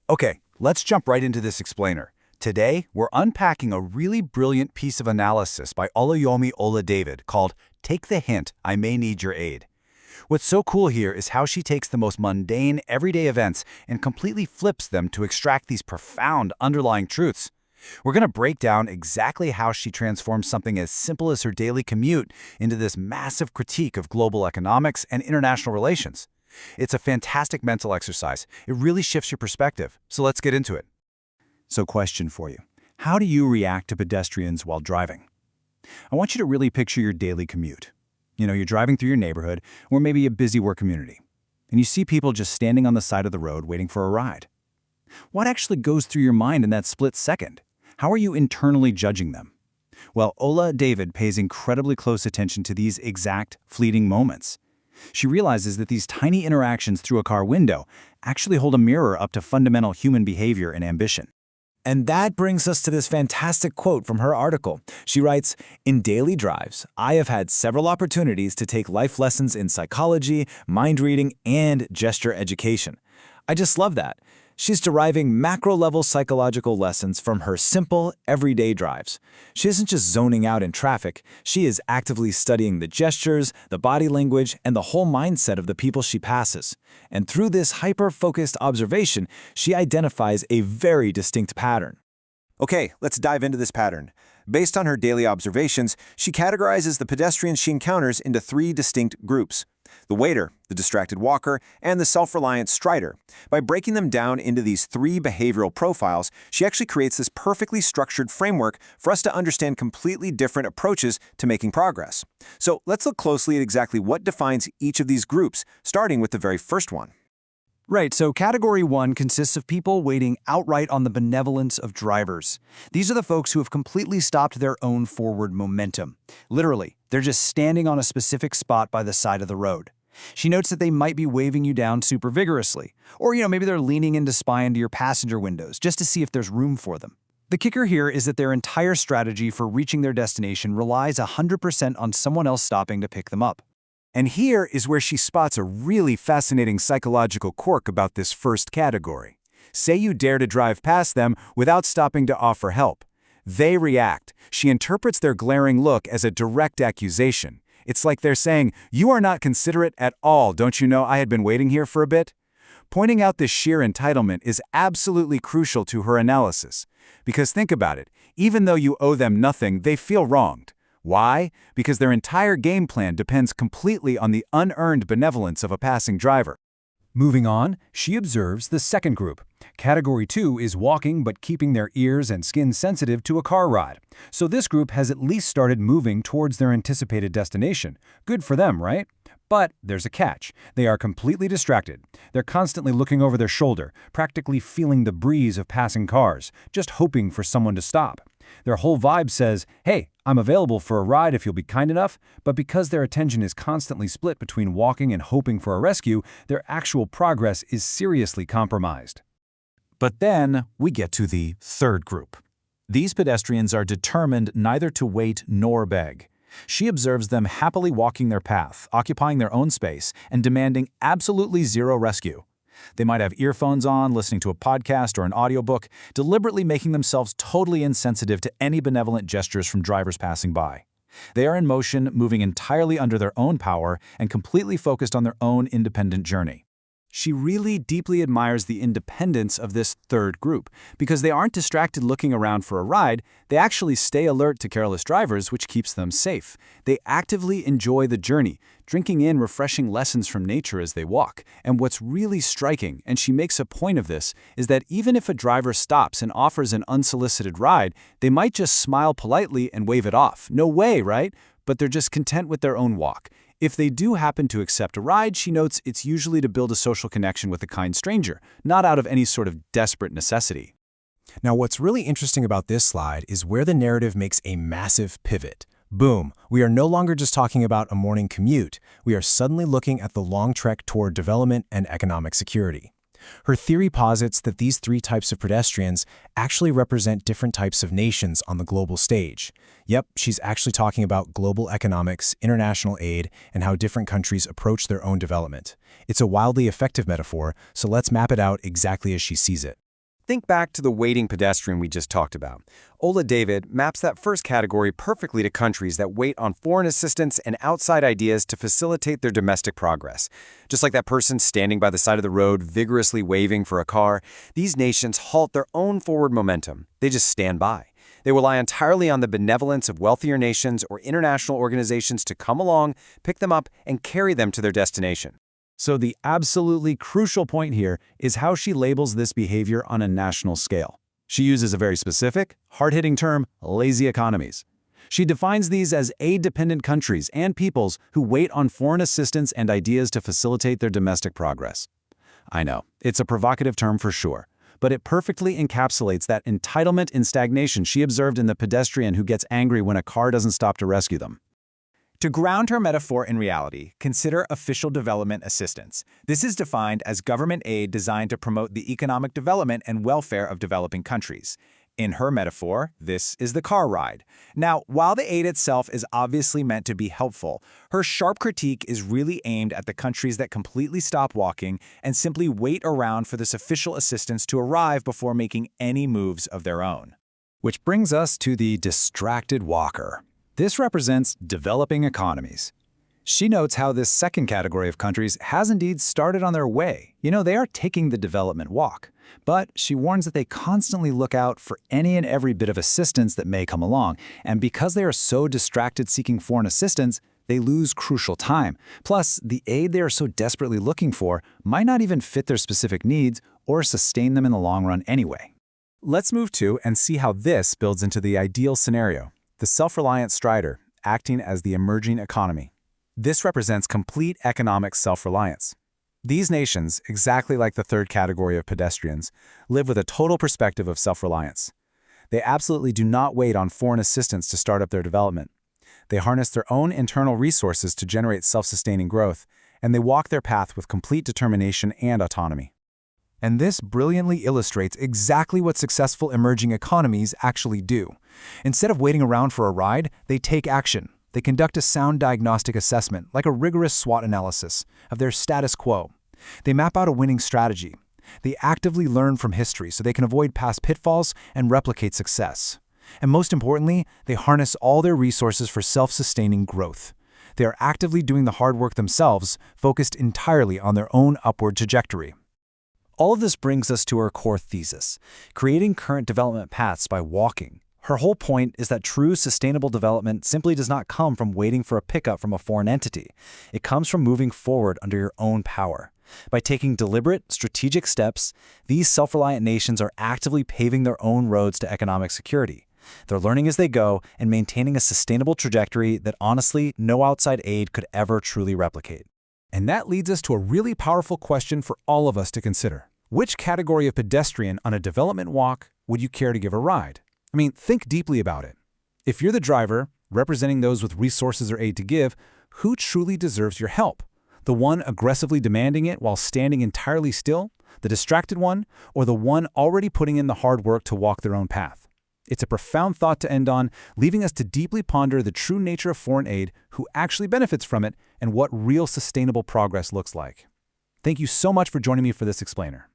Okay, let's jump right into this explainer. Today, we're unpacking a really brilliant piece of analysis by Oluyomi Ola-David called Take the Hint, I May Need Your Aid. What's so cool here is how she takes the most mundane, everyday events and completely flips them to extract these profound underlying truths. We're going to break down exactly how she transforms something as simple as her daily commute into this massive critique of global economics and international relations. It's a fantastic mental exercise. It really shifts your perspective. So let's get into it. So question for you. How do you react to pedestrians while driving? I want you to really picture your daily commute. You're driving through your neighborhood or maybe a busy work community, and you see people just standing on the side of the road waiting for a ride. What actually goes through your mind in that split second? How are you internally judging them? Well, Ola-David pays incredibly close attention to these exact fleeting moments. She realizes that these tiny interactions through a car window actually hold a mirror up to fundamental human behavior and ambition. And that brings us to this fantastic quote from her article. She writes, "In daily drives, I have had several opportunities to take life lessons in psychology, mind reading, and gesture education." I just love that. She's deriving macro-level psychological lessons from her simple, everyday drives. She isn't just zoning out in traffic, she is actively studying the gestures, the body language, and the whole mindset of the people she passes. And through this hyper-focused observation, she identifies a very distinct pattern. Okay, let's dive into this pattern. Based on her daily observations, she categorizes the pedestrians she encounters into three distinct groups: the waiter, the distracted walker, and the self-reliant strider. By breaking them down into these three behavioral profiles, she actually creates this perfectly structured framework for us to understand completely different approaches to making progress. So let's look closely at exactly what defines each of these groups, starting with the very first one. Right, so Category 1 consists of people waiting outright on the benevolence of drivers. These are the folks who have completely stopped their own forward momentum. Literally, they're just standing on a specific spot by the side of the road. She notes that they might be waving you down super vigorously. Or, maybe they're leaning in to spy into your passenger windows just to see if there's room for them. The kicker here is that their entire strategy for reaching their destination relies 100% on someone else stopping to pick them up. And here is where she spots a really fascinating psychological quirk about this first category. Say you dare to drive past them without stopping to offer help. They react. She interprets their glaring look as a direct accusation. It's like they're saying, "You are not considerate at all, don't you know I had been waiting here for a bit?" Pointing out this sheer entitlement is absolutely crucial to her analysis. Because think about it, even though you owe them nothing, they feel wronged. Why? Because their entire game plan depends completely on the unearned benevolence of a passing driver. Moving on, she observes the second group. Category 2 is walking but keeping their ears and skin sensitive to a car ride. So this group has at least started moving towards their anticipated destination. Good for them, right? But there's a catch. They are completely distracted. They're constantly looking over their shoulder, practically feeling the breeze of passing cars, just hoping for someone to stop. Their whole vibe says, "Hey, I'm available for a ride if you'll be kind enough," but because their attention is constantly split between walking and hoping for a rescue, their actual progress is seriously compromised. But then we get to the third group. These pedestrians are determined neither to wait nor beg. She observes them happily walking their path, occupying their own space, and demanding absolutely zero rescue. They might have earphones on, listening to a podcast or an audiobook, deliberately making themselves totally insensitive to any benevolent gestures from drivers passing by. They are in motion, moving entirely under their own power and completely focused on their own independent journey. She really deeply admires the independence of this third group, because they aren't distracted looking around for a ride, they actually stay alert to careless drivers, which keeps them safe. They actively enjoy the journey, drinking in refreshing lessons from nature as they walk. And what's really striking, and she makes a point of this, is that even if a driver stops and offers an unsolicited ride, they might just smile politely and wave it off. No way, right? But they're just content with their own walk. If they do happen to accept a ride, she notes it's usually to build a social connection with a kind stranger, not out of any sort of desperate necessity. Now, what's really interesting about this slide is where the narrative makes a massive pivot. Boom, we are no longer just talking about a morning commute. We are suddenly looking at the long trek toward development and economic security. Her theory posits that these three types of pedestrians actually represent different types of nations on the global stage. Yep, she's actually talking about global economics, international aid, and how different countries approach their own development. It's a wildly effective metaphor, so let's map it out exactly as she sees it. Think back to the waiting pedestrian we just talked about. Ola David maps that first category perfectly to countries that wait on foreign assistance and outside ideas to facilitate their domestic progress. Just like that person standing by the side of the road vigorously waving for a car, these nations halt their own forward momentum. They just stand by. They rely entirely on the benevolence of wealthier nations or international organizations to come along, pick them up, and carry them to their destination. So the absolutely crucial point here is how she labels this behavior on a national scale. She uses a very specific, hard-hitting term, lazy economies. She defines these as aid-dependent countries and peoples who wait on foreign assistance and ideas to facilitate their domestic progress. I know, it's a provocative term for sure, but it perfectly encapsulates that entitlement and stagnation she observed in the pedestrian who gets angry when a car doesn't stop to rescue them. To ground her metaphor in reality, consider official development assistance. This is defined as government aid designed to promote the economic development and welfare of developing countries. In her metaphor, this is the car ride. Now, while the aid itself is obviously meant to be helpful, her sharp critique is really aimed at the countries that completely stop walking and simply wait around for this official assistance to arrive before making any moves of their own. Which brings us to the distracted walker. This represents developing economies. She notes how this second category of countries has indeed started on their way. They are taking the development walk. But she warns that they constantly look out for any and every bit of assistance that may come along. And because they are so distracted seeking foreign assistance, they lose crucial time. Plus, the aid they are so desperately looking for might not even fit their specific needs or sustain them in the long run anyway. Let's move to and see how this builds into the ideal scenario. The self-reliant strider, acting as the emerging economy. This represents complete economic self-reliance. These nations, exactly like the third category of pedestrians, live with a total perspective of self-reliance. They absolutely do not wait on foreign assistance to start up their development. They harness their own internal resources to generate self-sustaining growth, and they walk their path with complete determination and autonomy. And this brilliantly illustrates exactly what successful emerging economies actually do. Instead of waiting around for a ride, they take action. They conduct a sound diagnostic assessment, like a rigorous SWOT analysis, of their status quo. They map out a winning strategy. They actively learn from history so they can avoid past pitfalls and replicate success. And most importantly, they harness all their resources for self-sustaining growth. They are actively doing the hard work themselves, focused entirely on their own upward trajectory. All of this brings us to her core thesis, creating current development paths by walking. Her whole point is that true sustainable development simply does not come from waiting for a pickup from a foreign entity. It comes from moving forward under your own power. By taking deliberate, strategic steps, these self-reliant nations are actively paving their own roads to economic security. They're learning as they go and maintaining a sustainable trajectory that honestly no outside aid could ever truly replicate. And that leads us to a really powerful question for all of us to consider. Which category of pedestrian on a development walk would you care to give a ride? Think deeply about it. If you're the driver, representing those with resources or aid to give, who truly deserves your help? The one aggressively demanding it while standing entirely still? The distracted one? Or the one already putting in the hard work to walk their own path? It's a profound thought to end on, leaving us to deeply ponder the true nature of foreign aid, who actually benefits from it, and what real sustainable progress looks like. Thank you so much for joining me for this explainer.